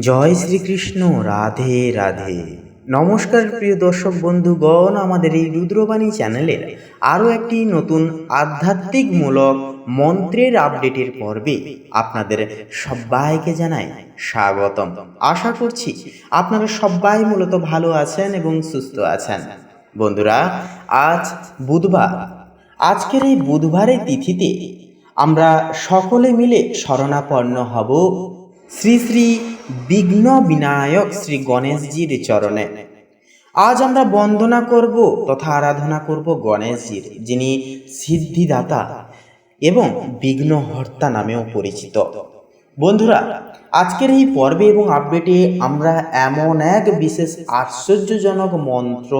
জয় শ্রীকৃষ্ণ। রাধে রাধে। নমস্কার প্রিয় দর্শক বন্ধুগণ, আমাদের এই রুদ্রবাণী চ্যানেলের আরও একটি নতুন আধ্যাত্মিকমূলক মন্ত্রের আপডেটের পর্বে আপনাদের সবাইকে জানাই স্বাগতম। আশা করছি আপনারা সবাই মূলত ভালো আছেন এবং সুস্থ আছেন। বন্ধুরা, আজ বুধবার। আজকের এই বুধবারের তিথিতে আমরা সকলে মিলে শরণাপন্ন হব শ্রী শ্রী বিঘ্ন বিনায়ক শ্রী গণেশজির চরণে। আজ আমরা বন্দনা করব তথা আরাধনা করব গণেশজির, যিনি সিদ্ধিদাতা এবং বিঘ্নহর্তা নামেও পরিচিত। বন্ধুরা, আজকের এই পর্বে এবং আপডেটে আমরা এমন এক বিশেষ আশ্চর্যজনক মন্ত্র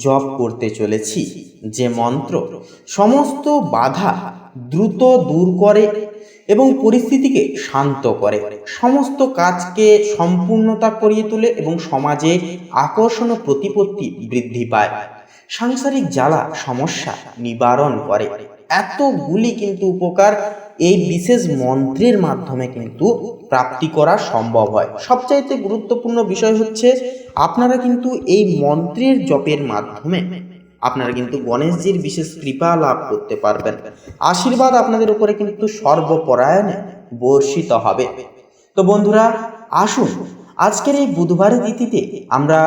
জপ করতে চলেছি, যে মন্ত্র সমস্ত বাধা দ্রুত দূর করে এবং পরিস্থিতিকে শান্ত করে, সমস্ত কাজকে সম্পূর্ণতা করিয়ে তোলে এবং সমাজে আকর্ষণ ও প্রতিপত্তি বৃদ্ধি পায়, সাংসারিক জ্বালা সমস্যা নিবারণ করে। এতগুলি কিন্তু উপকার এই বিশেষ মন্ত্রের মাধ্যমে কিন্তু প্রাপ্তি করা সম্ভব হয়। সবচাইতে গুরুত্বপূর্ণ বিষয় হচ্ছে, আপনারা কিন্তু এই মন্ত্রের জপের মাধ্যমে আপনারা কিন্তু গণেশজির বিশেষ কৃপা লাভ করতে পারবেন। আশীর্বাদ আপনাদের উপরে কিন্তু সর্বপরায়ণে বর্ষিত হবে। তো বন্ধুরা, আসুন আজকের এই বুধবারের তিথিতে আমরা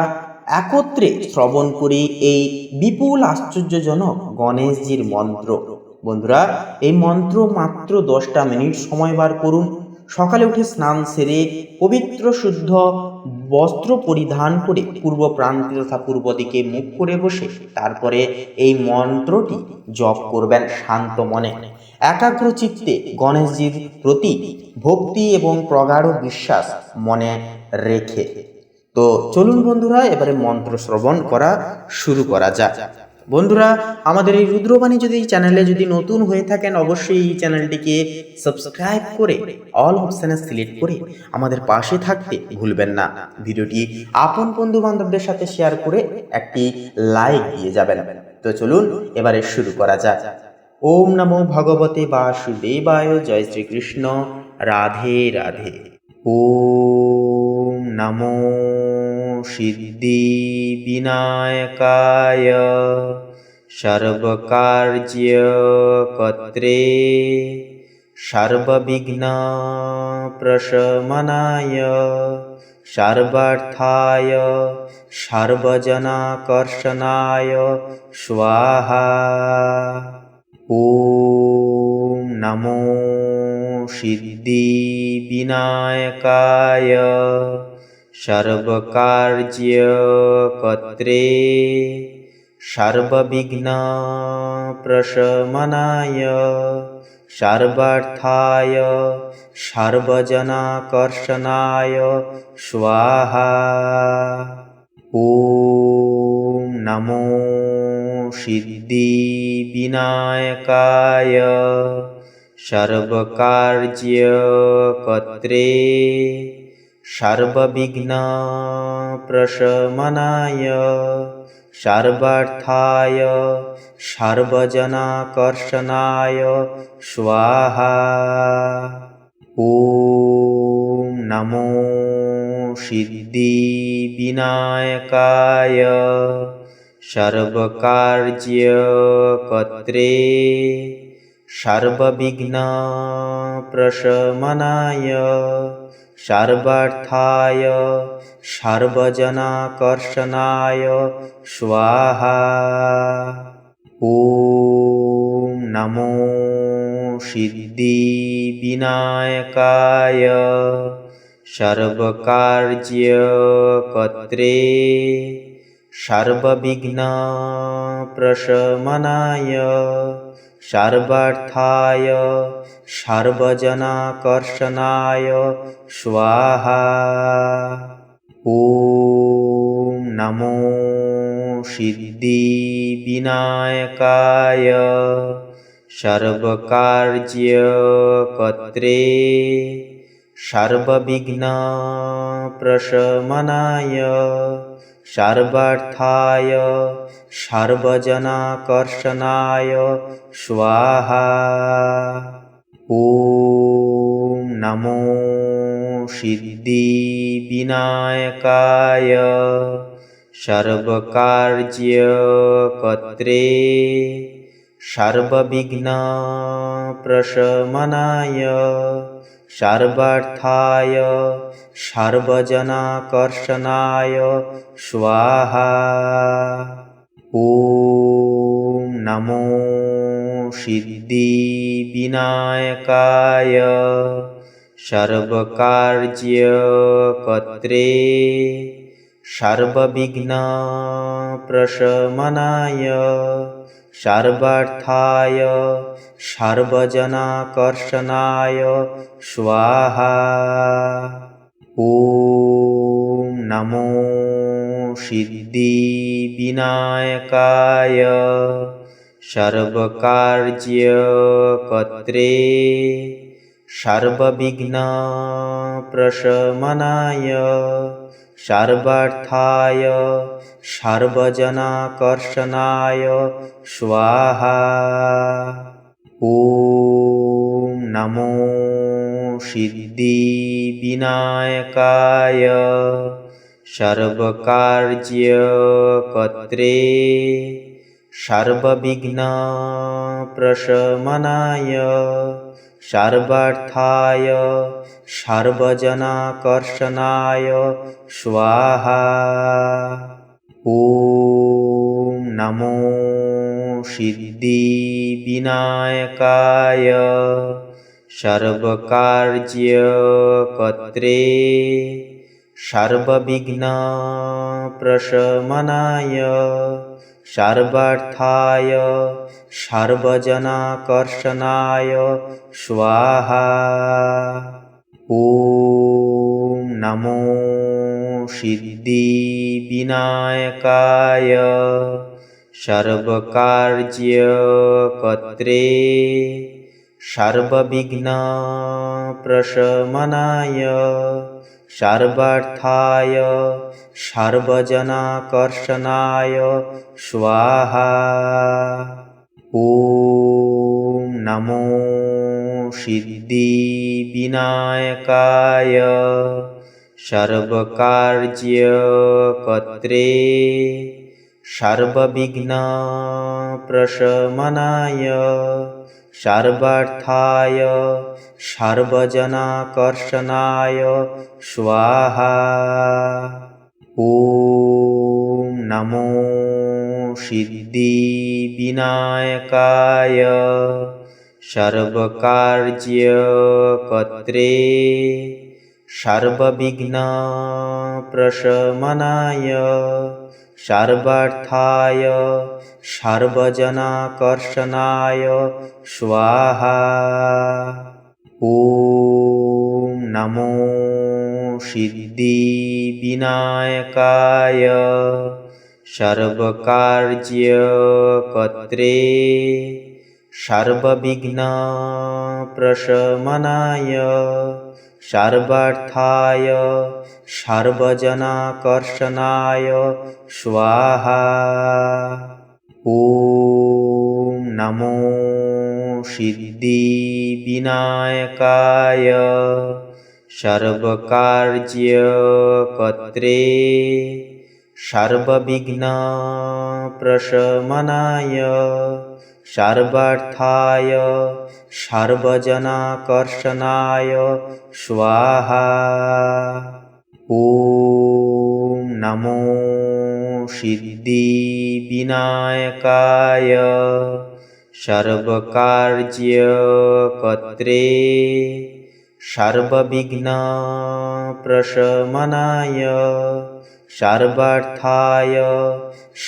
একত্রে শ্রবণ করি এই বিপুল আশ্চর্যজনক গণেশজির মন্ত্র। বন্ধুরা, এই মন্ত্র মাত্র 10টা মিনিট সময় বার করুন। সকালে উঠে স্নান সেরে পবিত্র শুদ্ধ বস্ত্র পরিধান করে পূর্ব প্রান্তে তথা পূর্ব দিকে মুখ করে বসে তারপরে এই মন্ত্রটি জপ করবেন শান্ত মনে, একাগ্র চিত্তে, গণেশজির প্রতি ভক্তি এবং প্রগাঢ় বিশ্বাস মনে রেখে। তো চলুন বন্ধুরা, এবারে মন্ত্র শ্রবণ করা শুরু করা যাক। বন্ধুরা, আমাদের এই রুদ্রবাণী যদি চ্যানেলে যদি নতুন হয়ে থাকেন, অবশ্যই এই চ্যানেলটিকে সাবস্ক্রাইব করে অল অপশানে সিলেক্ট করে আমাদের পাশে থাকতে ভুলবেন না। ভিডিওটি আপন বন্ধু বান্ধবদের সাথে শেয়ার করে একটি লাইক দিয়ে যাবেন। তো চলুন এবারে শুরু করা যাক। ওম নমো ভগবতে বাসুদেবায়। জয় শ্রীকৃষ্ণ। রাধে রাধে। ওম নমো সিদ্ধি বিনায়কায় সর্বকার্য কর্ত্রে সর্ববিঘ্ন প্রশমনায় সর্বার্থায় সর্বজনাকর্ষণায় স্বাহা। ওম নমো সিদ্ধি বিনায়কায় সর্বকার্য কর্ত্রে সর্ববিঘ্ন প্রশমনায় সর্বার্থায় সর্বজনাকর্ষণায় স্বাহা। ওম নমো সিদ্ধি বিনায়কায় সর্বকার্য কর্ত্রে সর্ববিঘ্ন প্রশমনায় সর্বার্থায় সর্বজনাকর্ষণায় স্বাহা। ওম নমো সিদ্ধি বিনায়কায় সর্বকার্য কর্ত্রে সর্ববিঘ্ন প্রশমনায় সর্বার্থায় সর্বজনাকর্ষণায় স্বাহা। ওম নমো সিদ্ধি বিনায়কায় সর্বকার্য কর্ত্রে সর্ববিঘ্ন প্রশমনায় সর্বার্থায় সর্বজনাকর্ষণায় স্বাহা। ওম নমো সিদ্ধি বিনায়কায় সর্বকার্য কর্ত্রে সর্ববিঘ্ন প্রশমনায় সর্বার্থায় সর্বজনাকর্ষণায় স্বাহা। ওম নমো सिद्धिविनायकाय सर्वकार्यकर्त्रे सर्वविघ्नप्रशमनाय सर्वार्थाय सर्वजनाकर्षणाय स्वाहा। ॐ नमो सिद्धिविनायकाय सर्वकार्यकर्त्रे सर्वविघ्नप्रशमनाय सर्वार्थाय सर्वजनाकर्षणाय स्वाहा। ॐ नमो सिद्धिविनायकाय सर्वकार्यकर्त्रे सर्वविघ्नप्रशमनाय सर्वार्थाय सर्वजनाकर्षणाय स्वाहा। ॐ नमो सिद्धिविनायकाय सर्वकार्यकर्त्रे सर्वविघ्नप्रशमनाय सर्वार्थाय सर्वजनाकर्षणाय स्वाहा। ॐ नमो सिद्धिविनायकाय सर्वकार्यकर्त्रे सर्वविघ्नप्रशमनाय सर्वार्थाय सर्वजनाकर्षणाय स्वाहा। ॐ नमो सिद्धिविनायकाय सर्वकार्यकर्त्रे सर्वविघ्नप्रशमनाय सर्वार्थाय सर्वजनाकर्षणाय स्वाहा। ॐ नमो सिद्धिविनायकाय सर्वकार्यकर्त्रे सर्वविघ्नप्रशमनाय सर्वार्थाय सर्वजनाकर्षणाय स्वाहा। ॐ नमो सिद्धिविनायकाय सर्वकार्यकर्त्रे सर्वविघ्नप्रशमनाय सर्वार्थाय सर्वजनाकर्षणाय स्वाहा। ॐ नमो सिद्धिविनायकाय सर्वकार्यकर्त्रे सर्वविघ्नप्रशमनाय सर्वार्थाय सर्वजनाकर्षणाय स्वाहा। ॐ नमो सिद्धिविनायकाय सर्वकार्यकर्त्रे सर्वविघ्नप्रशमनाय सर्वार्थाय सर्वजनाकर्षणाय स्वाहा। ॐ नमो सिद्धिविनायकाय सर्वकार्यकर्त्रे सर्वविघ्नप्रशमनाय सर्वार्थाय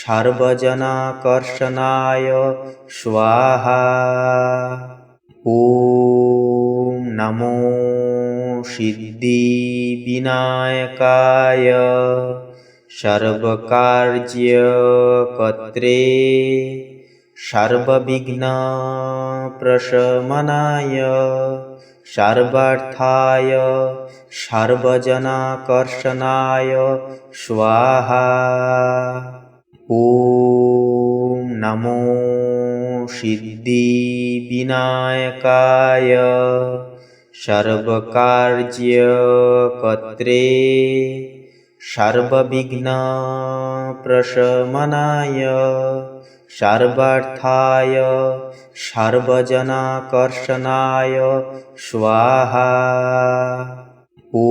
सर्वजनाकर्षणाय स्वाहा। ॐ नमो सिद्धिविनायकाय सर्वकार्यकर्त्रे सर्वविघ्नप्रशमनाय सर्वार्थाय सर्वजनाकर्षणाय स्वाहा। ॐ नमो सिद्धिविनायकाय सर्वकार्यकर्त्रे सर्वविघ्नप्रशमनाय सर्वार्थाय सर्वजनाकर्षणाय स्वाहा। ॐ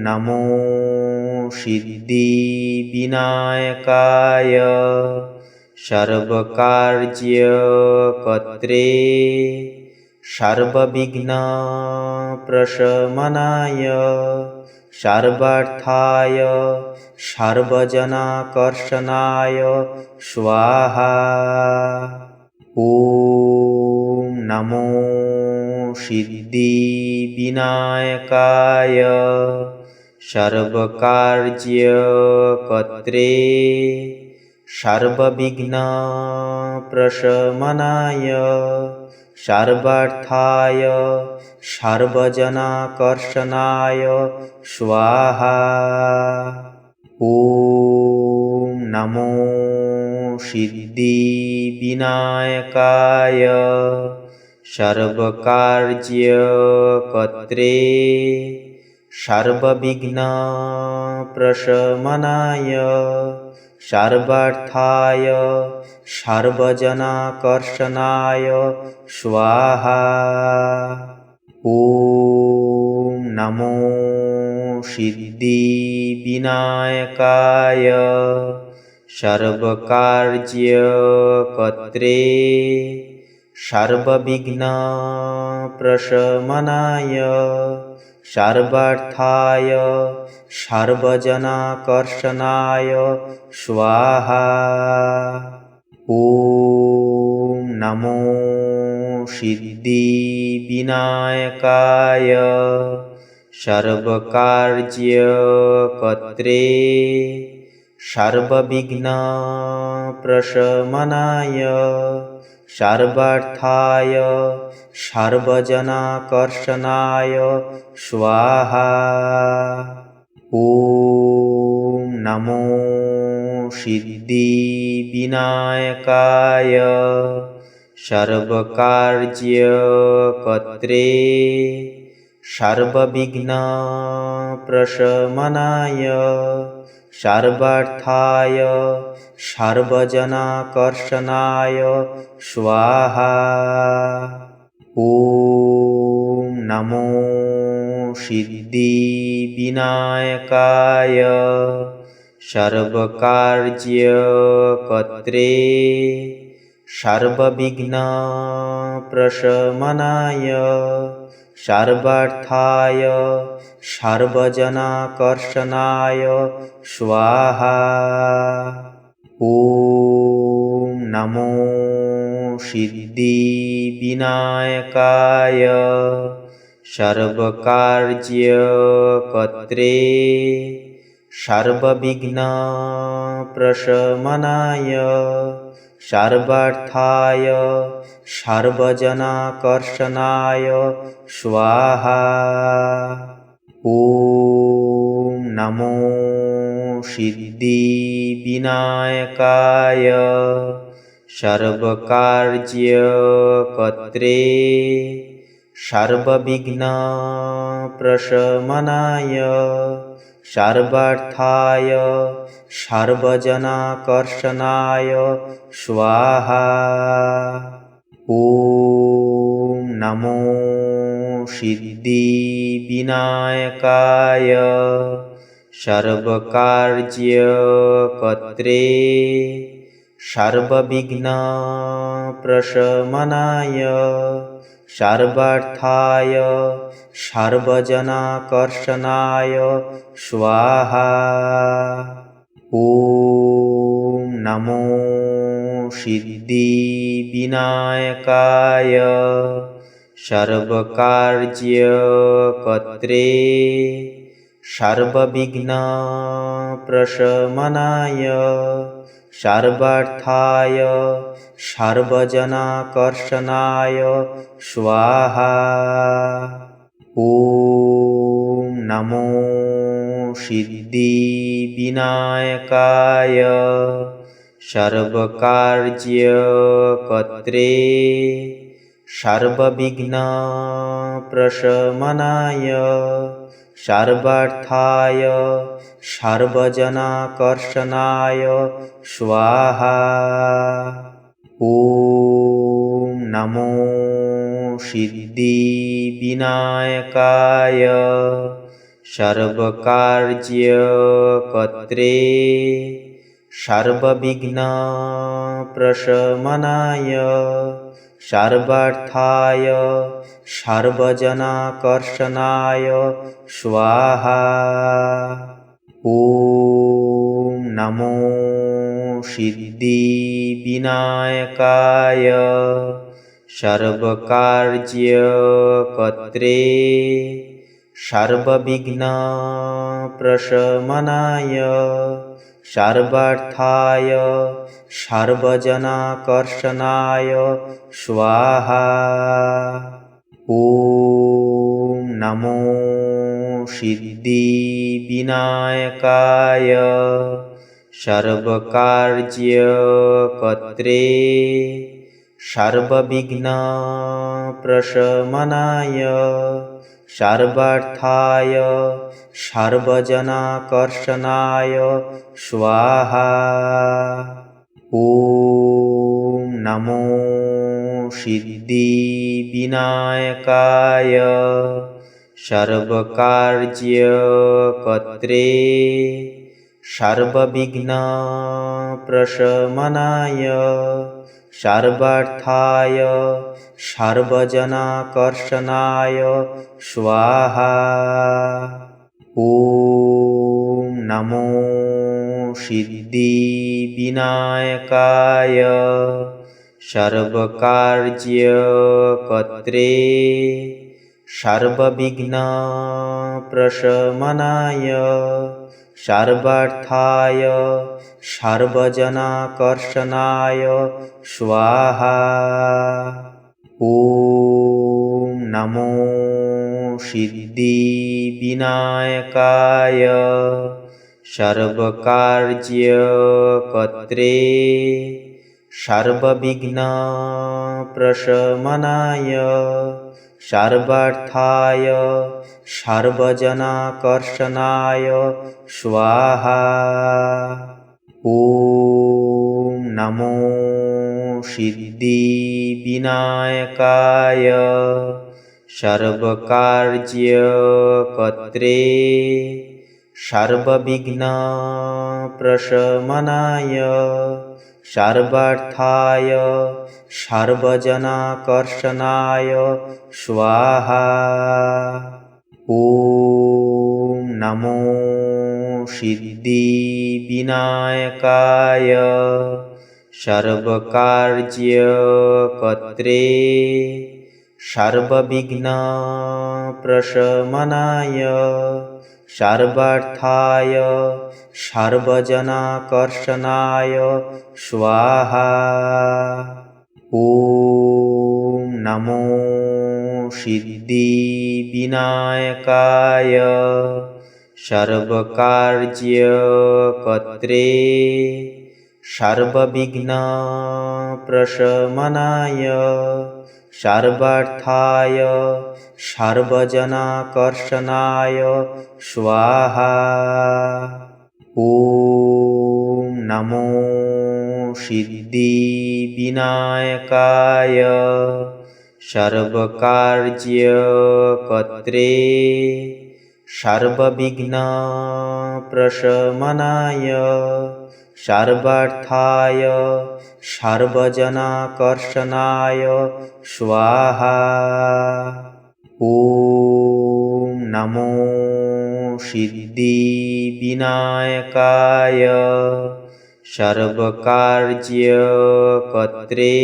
नमो सिद्धिविनायकाय सर्वकार्यकर्त्रे सर्वविघ्नप्रशमनाय सर्वार्थाय सर्वजनाकर्षणाय स्वाहा। ॐ नमो सिद्धिविनायकाय सर्वकार्यकर्त्रे सर्वविघ्नप्रशमनाय सर्वार्थाय सर्वजनाकर्षणाय स्वाहा। ॐ नमो सिद्धिविनायकाय सर्वकार्यकर्त्रे सर्वविघ्नप्रशमनाय सर्वार्थाय सर्वजनाकर्षणाय स्वाहा। ॐ नमो सिद्धिविनायकाय सर्वकार्यकर्त्रे सर्वविघ्नप्रशमनाय सर्वार्थाय सर्वजनाकर्षणाय स्वाहा। ॐ नमो सिद्धिविनायकाय सर्वकार्यकर्त्रे सर्वविघ्नप्रशमनाय सर्वार्थाय सर्वजनाकर्षणाय स्वाहा। ॐ नमो सिद्धिविनायकाय सर्वकार्यकर्त्रे सर्वविघ्नप्रशमनाय सर्वार्थाय सर्वजनाकर्षणाय स्वाहा। ॐ नमो सिद्धिविनायकाय सर्वकार्यकर्त्रे सर्वविघ्नप्रशमनाय सर्वार्थाय सर्वजनाकर्षणाय स्वाहा। ॐ नमो सिद्धिविनायकाय सर्वकार्यकर्त्रे सर्वविघ्नप्रशमनाय सर्वार्थाय सर्वजनाकर्षणाय स्वाहा। ॐ नमो सिद्धिविनायकाय सर्वकार्यकर्त्रे सर्वविघ्नप्रशमनाय सर्वार्थाय सर्वजनाकर्षणाय स्वाहा। ॐ नमो सिद्धिविनायकाय सर्वकार्यकर्त्रे सर्वविघ्नप्रशमनाय सर्वार्थाय सर्वजनाकर्षणाय स्वाहा। ॐ नमो सिद्धिविनायकाय सर्वकार्यकर्त्रे सर्वविघ्नप्रशमनाय सर्वार्थाय सर्वजनाकर्षणाय स्वाहा। ॐ नमो सिद्धिविनायकाय सर्वकार्यकर्त्रे सर्वविघ्नप्रशमनाय सर्वार्थाय सर्वजनाकर्षणाय स्वाहा। ॐ नमो सिद्धिविनायकाय सर्वकार्यकर्त्रे सर्वविघ्नप्रशमनाय सर्वार्थाय सर्वजनाकर्षणाय स्वाहा। ॐ नमो सिद्धिविनायकाय सर्वकार्यकर्त्रे सर्वविघ्नप्रशमनाय सर्वार्थाय सर्वजनाकर्षणाय स्वाहा। ॐ नमो सिद्धिविनायकाय सर्वकार्यकर्त्रे सर्वविघ्नप्रशमनाय सर्वार्थाय सर्वजनाकर्षणाय स्वाहा। ॐ नमो सिद्धिविनायकाय सर्वकार्यकर्त्रे सर्वविघ्नप्रशमनाय सर्वार्थाय सर्वजनाकर्षणाय स्वाहा। ॐ नमो सिद्धिविनायकाय सर्वकार्यकर्त्रे सर्वविघ्नप्रशमनाय सर्वार्थाय सर्वजनाकर्षणाय स्वाहा। ॐ नमो सिद्धिविनायकाय सर्वकार्यकर्त्रे सर्वविघ्नप्रशमनाय सर्वार्थाय सर्वजनाकर्षणाय स्वाहा। ॐ नमो सिद्धिविनायकाय सर्वकार्यकर्त्रे सर्वविघ्नप्रशमनाय सर्वार्थाय सर्वजनाकर्षणाय स्वाहा। ॐ नमो सिद्धिविनायकाय सर्वकार्यकर्त्रे सर्वविघ्नप्रशमनाय सर्वार्थाय सर्वजनाकर्षणाय स्वाहा। ॐ नमो सिद्धिविनायकाय सर्वकार्यकर्त्रे सर्वविघ्नप्रशमनाय सर्वार्थाय सर्वजनाकर्षणाय स्वाहा। ॐ नमो सिद्धिविनायकाय सर्वकार्यकर्त्रे सर्वविघ्नप्रशमनाय सर्वार्थाय सर्वजनाकर्षणाय स्वाहा। ॐ नमो सिद्धिविनायकाय सर्वकार्यकर्त्रे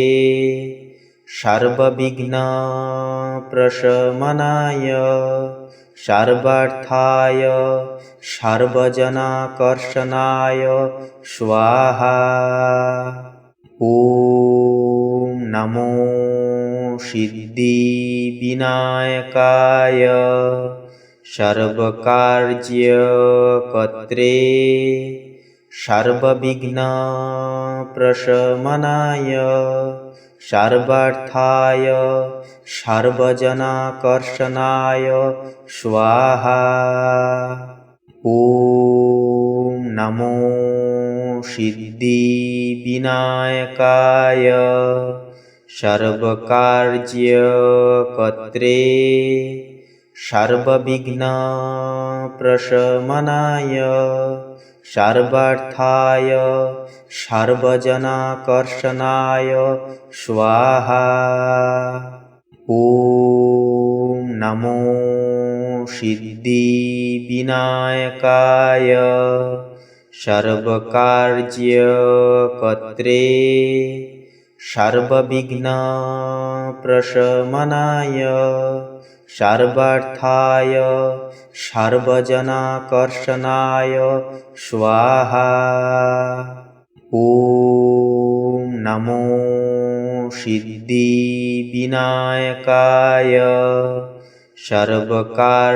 सर्वविघ्नप्रशमनाय सर्वार्थाय सर्वजनाकर्षणाय स्वाहा। ॐ नमो सिद्धिविनायकाय सर्वकार्यकर्त्रे सर्वविघ्नप्रशमनाय सर्वार्थाय सर्वजनाकर्षणाय स्वाहा। ॐ नमो सिद्धिविनायकाय सर्वकार्यकर्त्रे सर्वविघ्नप्रशमनाय सर्वार्थाय सर्वजनाकर्षणाय स्वाहा। ॐ नमो सिद्धिविनायकाय सर्वकार्यकर्त्रे सर्वविघ्नप्रशमनाय सर्वार्थाय सर्वजनाकर्षणाय स्वाहा। ॐ नमो सिद्धिविनायकाय सर्वकार्यकर्त्रे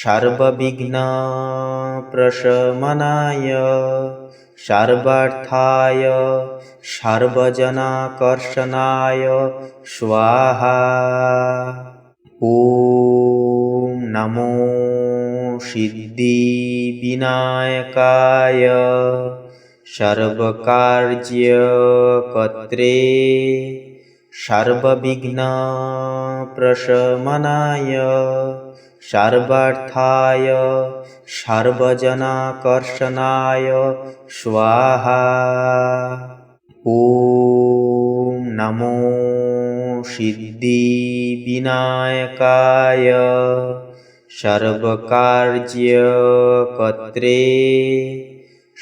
सर्वविघ्नप्रशमनाय सर्वार्थाय सर्वजनाकर्षणाय स्वाहा। ॐ नमो सिद्धिविनायकाय सर्वकार्यकर्त्रे सर्वविघ्नप्रशमनाय सर्वार्थाय सर्वजनाकर्षणाय स्वाहा। ॐ नमो सिद्धिविनायकाय सर्वकार्यकर्त्रे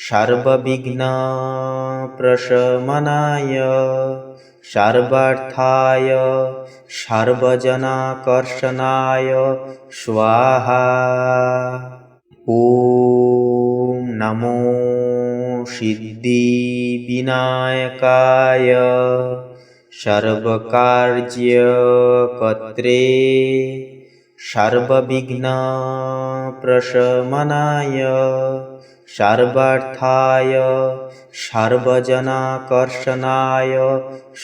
सर्वविघ्नप्रशमनाय सर्वार्थाय सर्वजनाकर्षणाय स्वाहा। ॐ नमो सिद्धिविनायकाय सर्वकार्यकर्त्रे सर्वविघ्नप्रशमनाय सर्वार्थाय सर्वजनाकर्षणाय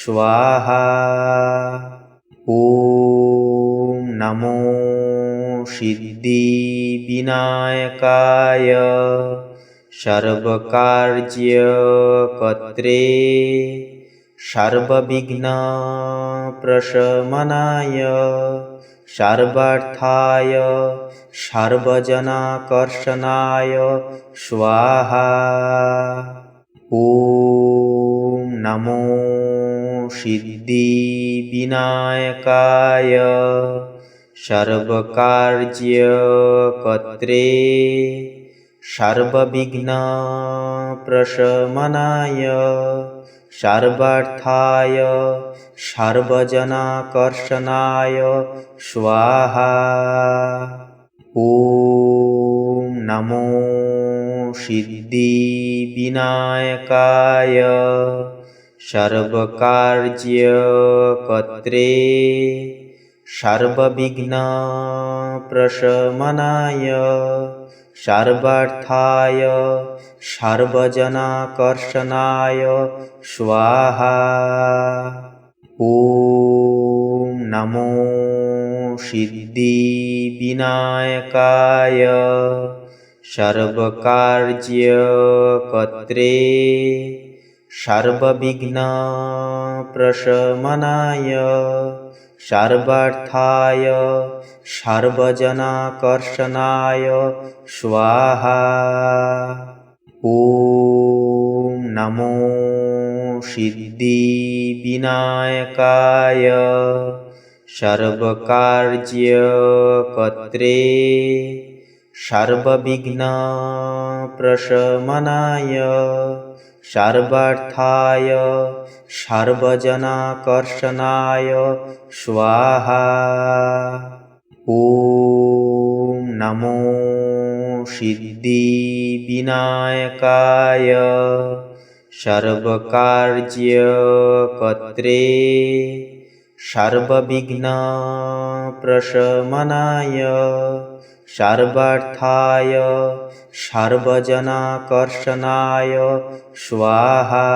स्वाहा। ॐ नमो सिद्धिविनायकाय सर्वकार्यकर्त्रे सर्वविघ्नप्रशमनाय सर्वार्थाय सर्वजनाकर्षणाय स्वाहा। ॐ नमो सिद्धिविनायकाय सर्वकार्यकर्त्रे सर्वविघ्नप्रशमनाय सर्वार्थाय सर्वजनाकर्षणाय स्वाहा। ॐ नमो सिद्धिविनायकाय सर्वकार्यकर्त्रे सर्वविघ्नप्रशमनाय सर्वार्थाय सर्वजनाकर्षणाय स्वाहा। ॐ नमो सिद्धिविनायकाय सर्वकार्यकर्त्रे सर्वविघ्नप्रशमनाय सर्वार्थाय सर्वजनाकर्षणाय स्वाहा। ॐ नमो सिद्धिविनायकाय सर्वकार्यकर्त्रे सर्वविघ्नप्रशमनाय सर्वार्थाय सर्वजनाकर्षणाय स्वाहा। ॐ नमो सिद्धिविनायकाय सर्वकार्यकर्त्रे सर्वविघ्नप्रशमनाय सर्वार्थाय सर्वजनाकर्षणाय स्वाहा।